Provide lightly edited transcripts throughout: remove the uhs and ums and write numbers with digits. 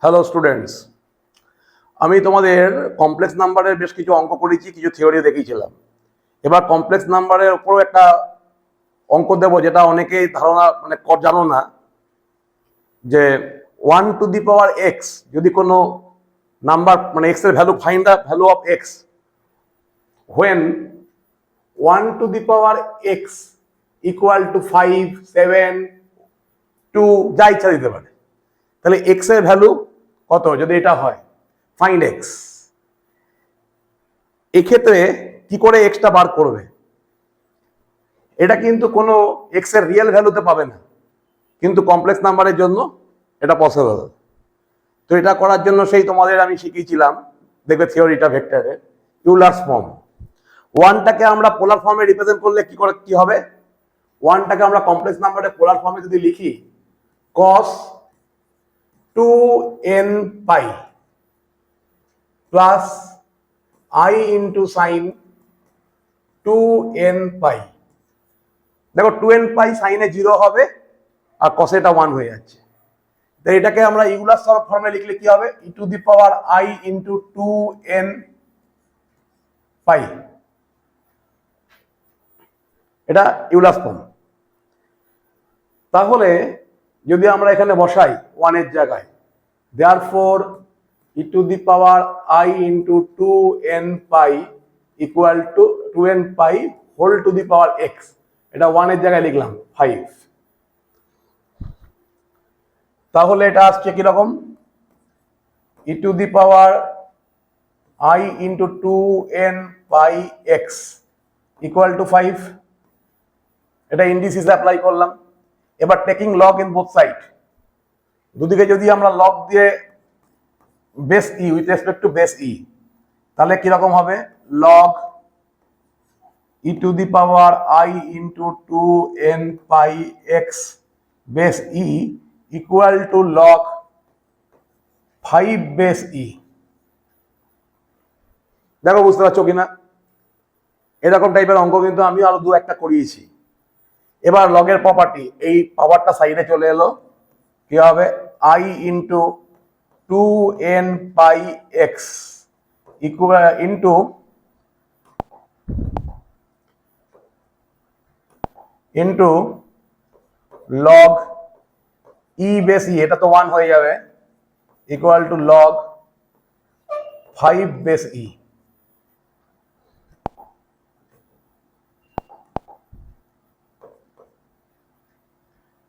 Hello students, আমি তোমাদের complex নাম্বারের বেশ কিছু অঙ্ক করেছি, কিছু থিওরি দেখিয়েছিলাম। এবার কমপ্লেক্স নাম্বারের উপরও একটা অঙ্ক দেব, যেটা অনেকেই ধারণা জানো না, যে 1 টু দি পাওয়ার এক্স যদি কোনো নাম্বার এক্স এর value, find the value of x when 1 two the power x equal to 5, 7, 2 যা ইচ্ছা দিতে পারে। তাহলে এক্স এর ভ্যালু কত যদি এটা হয়, ফাইন্ড এক্স। এক্ষেত্রে কি করে এক্সটা বার করবে? এটা কিন্তু কোনো এক্স এর রিয়েল ভ্যালুতে পাবে না, কিন্তু কমপ্লেক্স নাম্বারের জন্য এটা পসিবল। তো এটা করার জন্য সেই তোমাদের আমি শিখিয়েছিলাম, দেখবে থিওরিটা ভেক্টরের ইউলার্স ফর্ম। ওয়ানটাকে আমরা পোলার ফর্মে রিপ্রেজেন্ট করলে কি হবে? ওয়ানটাকে আমরা কমপ্লেক্স নাম্বারের পোলার ফর্মে যদি লিখি, cos 2n pi plus i into sign 2n pi. দেখো 2n পাই সাইনে 0 হবে আর cos এটা 1 হয়ে যাচ্ছে। তো এটাকে আমরা ইউলার ফর্মে লিখলে কি হবে? e to the power i into 2n পাই। এটা ইউলার ফর্ম। তাহলে যদি আমরা এখানে বসাই 1 এর জায়গায়, therefore e to the power i into 2n pi equal to 2n pi whole to the power x, এটা 1 এর জায়গায় লিখলাম 5। তাহলে এটা আসছে কিরকম? e to the power i into 2n pi x equal to 5। এটা ইন্ডিসিস অ্যাপ্লাই করলাম। এবার taking log in both side, দুদিকে যদি আমরা লগ দিয়ে base e with respect to base e, তাহলে কিরকম হবে? Log e to the power i into 2n pi x base e equal to log 5 base e. দেখো বুঝতে পারছো কিনা? এরকম টাইপের অঙ্ক কিন্তু আমি আরো দু একটা করিয়েছি। এবার লগের প্রপার্টি, এই পাওয়ারটা সাইডে চলে এলো, কি হবে? i into 2n pi x equal into log e base e, এটা তো 1 হয়ে যাবে, equal to log 5 base e.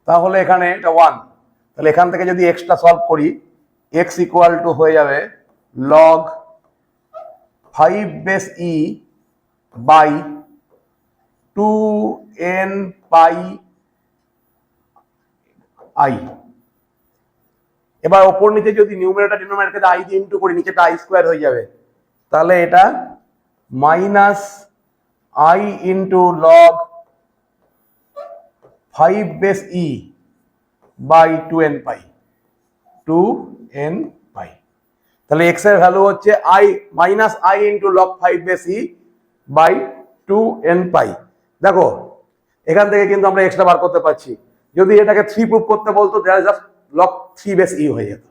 তাহলে এখানে এটা 1, তাহলে এখান থেকে যদি এক্সটা সলভ করি, এক্স ইকুয়াল টু হয়ে যাবে log 5 base e by 2n pi i. এবার ওপর নিচে যদি নিউমারেটর ডিনোমিনেটরকে আই দিয়ে ইনটু করি, নিচেটা আই স্কোয়ার হয়ে যাবে। তাহলে এটা minus i into log 5 base e by 2n pi, 2n pi. তাহলে এক্স এর ভ্যালু হচ্ছে i minus i into log 5 base e by 2n pi. দেখো এখান থেকে কিন্তু আমরা এক্সটা বার করতে পারছি। যদি এটাকে 3 প্রুভ করতে বলতো, তাহলে জাস্ট লগ 3 বেস ই হয়ে যেত।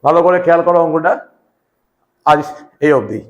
ভালো করে খেয়াল করো অঙ্কটা। আজ এই অবধি।